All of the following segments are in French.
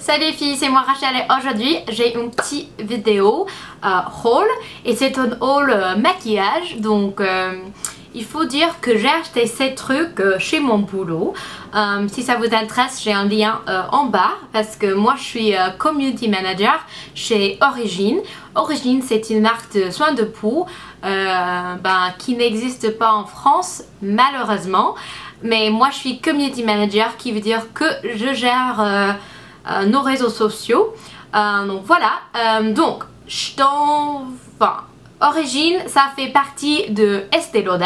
Salut les filles, c'est moi Rachel et aujourd'hui j'ai une petite vidéo haul et c'est un haul maquillage. Donc il faut dire que j'ai acheté ces trucs chez mon boulot. Si ça vous intéresse, j'ai un lien en bas parce que moi je suis community manager chez Origine. Origine, c'est une marque de soins de peau qui n'existe pas en France malheureusement. Mais moi je suis community manager, qui veut dire que je gère nos réseaux sociaux. Donc voilà, Origine, ça fait partie de Estée Lauder.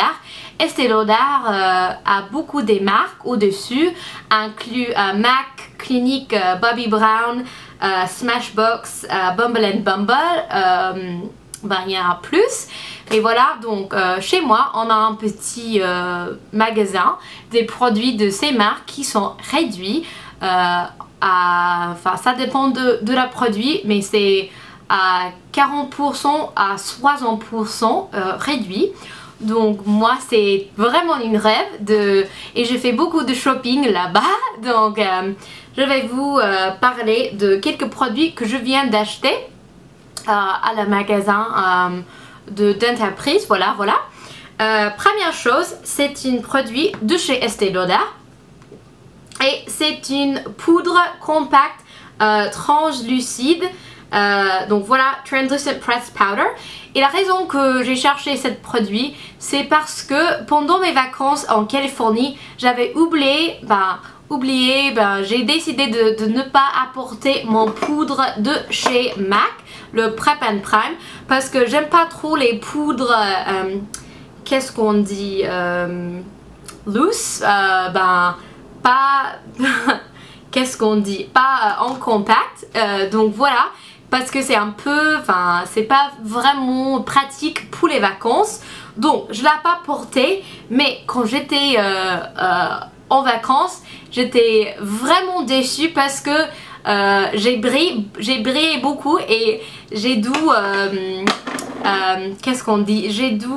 Estée Lauder a beaucoup des marques au-dessus, inclut MAC, Clinique, Bobbi Brown, Smashbox, Bumble and Bumble. Il y en a plus. Et voilà, donc chez moi on a un petit magasin des produits de ces marques qui sont réduits ça dépend de la produit, mais c'est à 40% à 60% réduit. Donc moi c'est vraiment une rêve et j'ai fait beaucoup de shopping là-bas. Donc je vais vous parler de quelques produits que je viens d'acheter à le magasin d'entreprise. Voilà. Première chose, c'est un produit de chez Estée Lauder. Et c'est une poudre compacte translucide. Donc voilà, Translucent Pressed Powder. Et la raison que j'ai cherché ce produit, c'est parce que pendant mes vacances en Californie, j'avais oublié, j'ai décidé de ne pas apporter mon poudre de chez MAC, le Prep and Prime, parce que j'aime pas trop les poudres, qu'est-ce qu'on dit, loose, pas qu'est-ce qu'on dit, pas en compact. Donc voilà, parce que c'est un peu, c'est pas vraiment pratique pour les vacances. Donc je l'ai pas porté, mais quand j'étais en vacances, j'étais vraiment déçue parce que j'ai brillé beaucoup et j'ai dû qu'est-ce qu'on dit, j'ai dû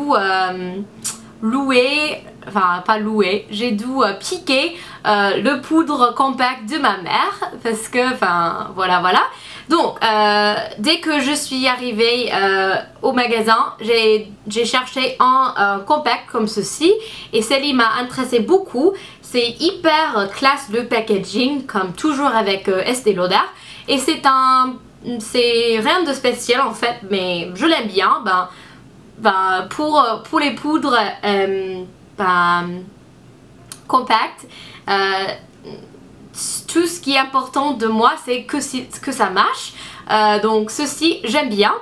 j'ai dû piquer le poudre compact de ma mère parce que voilà. Donc dès que je suis arrivée au magasin, j'ai cherché un compact comme ceci et celui m'a intéressé beaucoup. C'est hyper classe le packaging, comme toujours avec Estée Lauder, et c'est rien de spécial en fait, mais je l'aime bien. Pour les poudres compactes, tout ce qui est important de moi, c'est que ça marche. Donc ceci j'aime bien.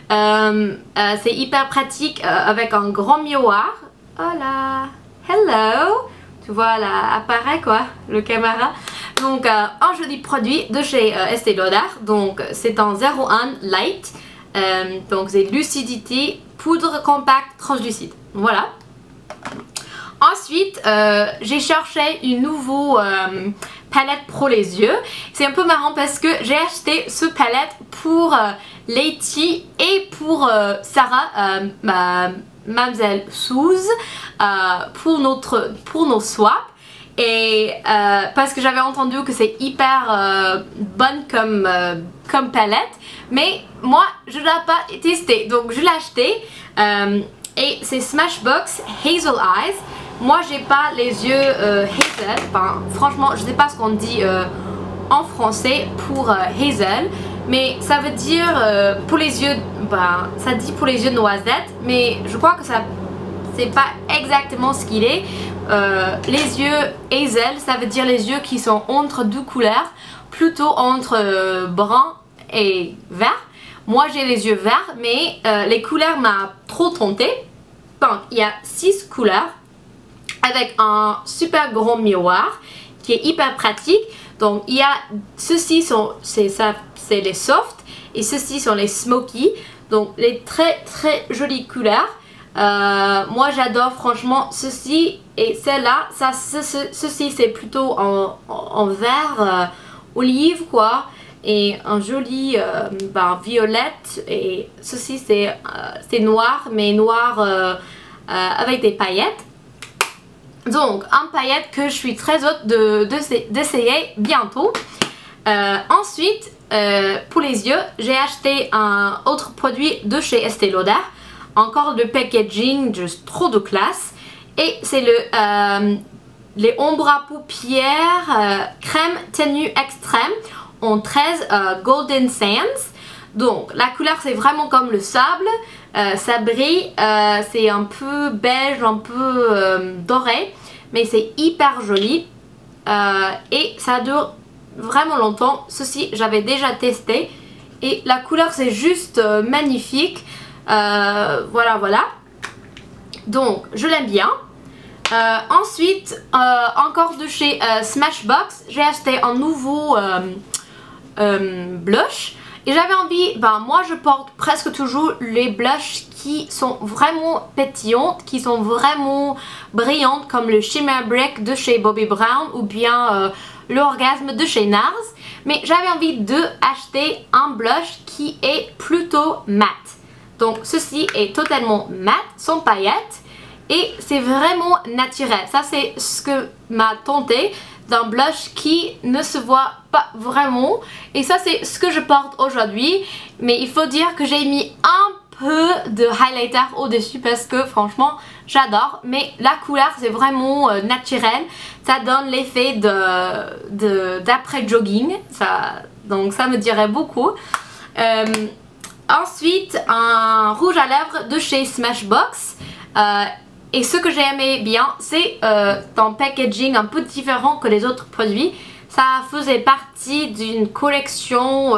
C'est hyper pratique avec un grand miroir. Hola, hello. Tu vois là apparaît quoi le caméra. Donc un joli produit de chez Estée Lauder. Donc c'est un 01 Light. Donc c'est Lucidity poudre compacte translucide. Voilà. Ensuite j'ai cherché une nouvelle palette pour les yeux. C'est un peu marrant parce que j'ai acheté ce palette pour Lady et pour Sarah, Mademoiselle Suze, pour nos swaps. Et parce que j'avais entendu que c'est hyper bonne comme palette, mais moi je l'ai pas testé, donc je l'ai acheté. Et c'est Smashbox Hazel Eyes. Moi j'ai pas les yeux hazel, franchement je sais pas ce qu'on dit en français pour hazel, mais ça veut dire pour les yeux, ça dit pour les yeux noisettes, mais je crois que ça c'est pas exactement ce qu'il est. Les yeux hazel, ça veut dire les yeux qui sont entre deux couleurs, plutôt entre brun et vert. Moi j'ai les yeux verts, mais les couleurs m'ont trop tenté. Donc il y a 6 couleurs avec un super grand miroir qui est hyper pratique. Donc il y a ceux-ci c'est les soft et ceux-ci sont les smoky. Donc les très jolies couleurs. Moi j'adore franchement ceci et celle-là. Ceci c'est plutôt en vert olive quoi, et un joli violette, et ceci c'est noir, mais noir avec des paillettes. Donc un paillette que je suis très hâte d'essayer bientôt. Ensuite, pour les yeux, j'ai acheté un autre produit de chez Estée Lauder. Encore le packaging, juste trop de classe. Et c'est les ombres à paupières crème tenue extrême en 13 Golden Sands. Donc la couleur c'est vraiment comme le sable, ça brille, c'est un peu beige, un peu doré, mais c'est hyper joli et ça dure vraiment longtemps. Ceci j'avais déjà testé et la couleur c'est juste magnifique. Voilà. Donc je l'aime bien. Ensuite encore de chez Smashbox, j'ai acheté un nouveau blush. Et j'avais envie, moi je porte presque toujours les blushs qui sont vraiment pétillantes, qui sont vraiment brillantes, comme le Shimmer Brick de chez Bobbi Brown ou bien l'Orgasme de chez NARS. Mais j'avais envie d'acheter un blush qui est plutôt mat. Donc ceci est totalement mat, sans paillettes, et c'est vraiment naturel. Ça c'est ce que m'a tenté, d'un blush qui ne se voit pas vraiment, et ça c'est ce que je porte aujourd'hui. Mais il faut dire que j'ai mis un peu de highlighter au dessus parce que franchement j'adore, mais la couleur c'est vraiment naturel, ça donne l'effet d'après jogging, donc ça me dirait beaucoup. Ensuite un rouge à lèvres de chez Smashbox. Et ce que j'ai aimé bien, c'est un packaging un peu différent que les autres produits. Ça faisait partie d'une collection,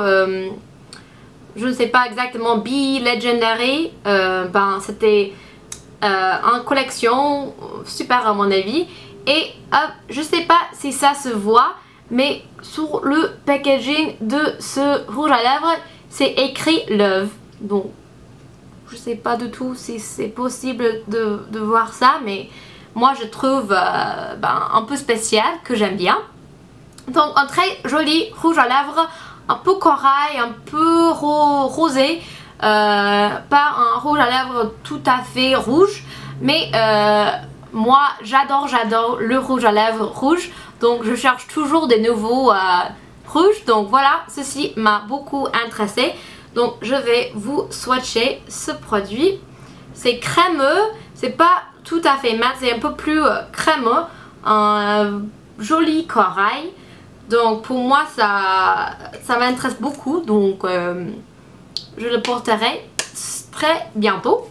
je ne sais pas exactement, Be Legendary. C'était une collection super à mon avis. Et je ne sais pas si ça se voit, mais sur le packaging de ce rouge à lèvres, c'est écrit Love. Donc je sais pas du tout si c'est possible de voir ça, mais moi je trouve un peu spécial, que j'aime bien. Donc un très joli rouge à lèvres, un peu corail, un peu rosé, pas un rouge à lèvres tout à fait rouge, mais moi j'adore le rouge à lèvres rouge, donc je cherche toujours des nouveaux rouges. Donc voilà, ceci m'a beaucoup intéressé. Donc je vais vous swatcher ce produit. C'est crémeux, c'est pas tout à fait mat, c'est un peu plus crémeux, un joli corail. Donc pour moi ça m'intéresse beaucoup, donc je le porterai très bientôt.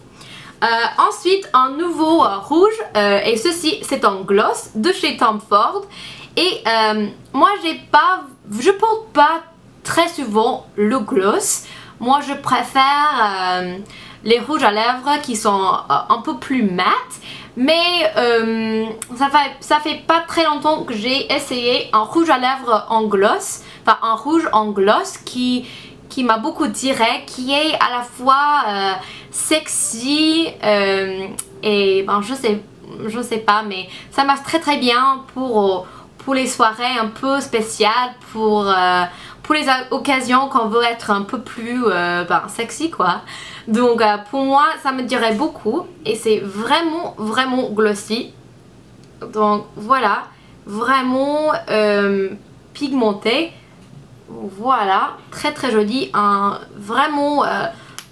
Ensuite un nouveau rouge, et ceci c'est un gloss de chez Tom Ford. Et moi je porte pas très souvent le gloss. Moi je préfère les rouges à lèvres qui sont un peu plus mat. Mais ça fait pas très longtemps que j'ai essayé un rouge à lèvres en gloss. Enfin un rouge en gloss qui m'a beaucoup tiré, qui est à la fois sexy et je sais pas, mais ça marche très bien pour les soirées un peu spéciales, pour les occasions qu'on veut être un peu plus sexy quoi. Donc pour moi ça me dirait beaucoup, et c'est vraiment glossy. Donc voilà, vraiment pigmenté. Voilà, très joli. Vraiment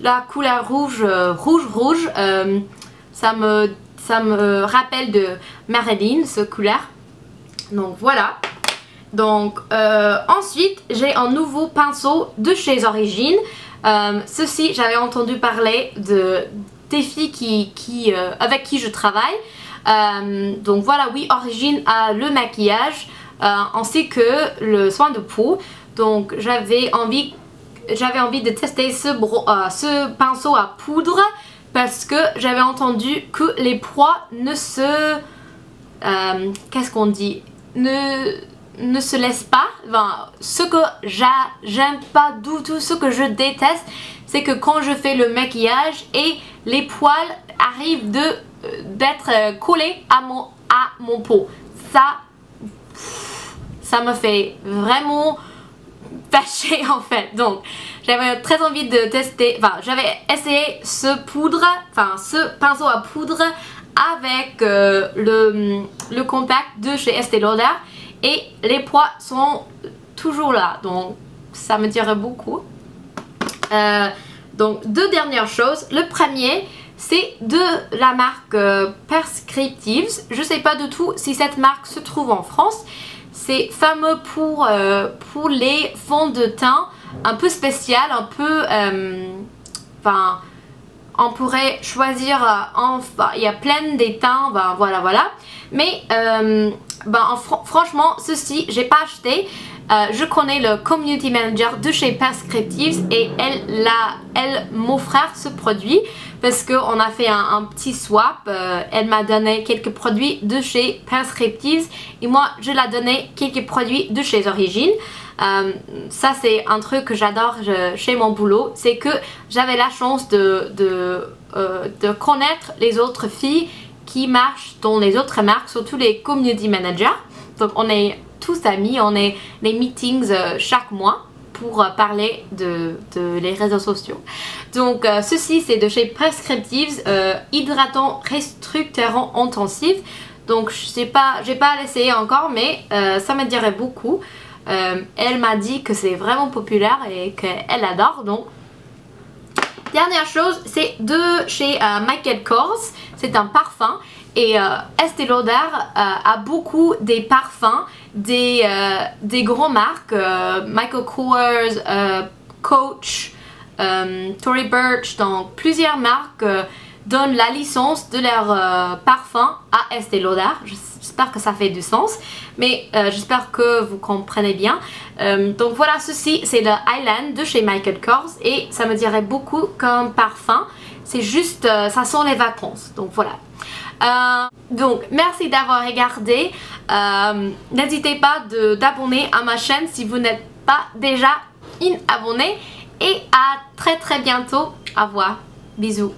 la couleur rouge, ça me rappelle de Marilyn, ce couleur. Donc voilà. Donc ensuite j'ai un nouveau pinceau de chez Origine. Ceci j'avais entendu parler des filles avec qui je travaille. Donc voilà, oui, Origine a le maquillage ainsi que le soin de peau. Donc j'avais envie de tester ce pinceau à poudre parce que j'avais entendu que les poids ne se... qu'est-ce qu'on dit, ne se laisse pas. Ce que j'aime pas du tout, ce que je déteste, c'est que quand je fais le maquillage et les poils arrivent d'être collés à mon peau, ça me fait vraiment fâcher en fait. Donc j'avais très envie de tester, j'avais essayé ce pinceau à poudre avec le compact de chez Estée Lauder, et les poids sont toujours là, donc ça me dirait beaucoup. Donc 2 dernières choses. Le premier, c'est de la marque Prescriptives. Je sais pas du tout si cette marque se trouve en France. C'est fameux pour les fonds de teint un peu spécial, un peu... Enfin, on pourrait choisir... il y a plein des teints, voilà. Mais franchement, ceci, j'ai pas acheté. Je connais le community manager de chez Prescriptives et elle m'offre ce produit parce qu'on a fait un petit swap. Elle m'a donné quelques produits de chez Prescriptives et moi je l'ai donné quelques produits de chez Origine. Ça c'est un truc que j'adore chez mon boulot, c'est que j'avais la chance de connaître les autres filles qui marchent dans les autres marques, surtout les community managers. Donc on est tous amis, on est les meetings chaque mois pour parler de les réseaux sociaux. Donc ceci c'est de chez Prescriptives, hydratant restructurant intensif. Donc j'ai pas essayé encore, mais ça me dirait beaucoup. Elle m'a dit que c'est vraiment populaire et qu'elle adore, donc dernière chose, c'est de chez Michael Kors. C'est un parfum et Estée Lauder a beaucoup des parfums des grandes marques, Michael Kors, Coach, Tory Burch. Donc plusieurs marques donnent la licence de leur parfum à Estée Lauder. J'espère que ça fait du sens, mais j'espère que vous comprenez bien. Donc voilà, ceci c'est le Island de chez Michael Kors et ça me dirait beaucoup comme parfum. C'est juste, ça sent les vacances, donc voilà. Donc merci d'avoir regardé. N'hésitez pas d'abonner à ma chaîne si vous n'êtes pas déjà abonné et à très bientôt. Au revoir, bisous.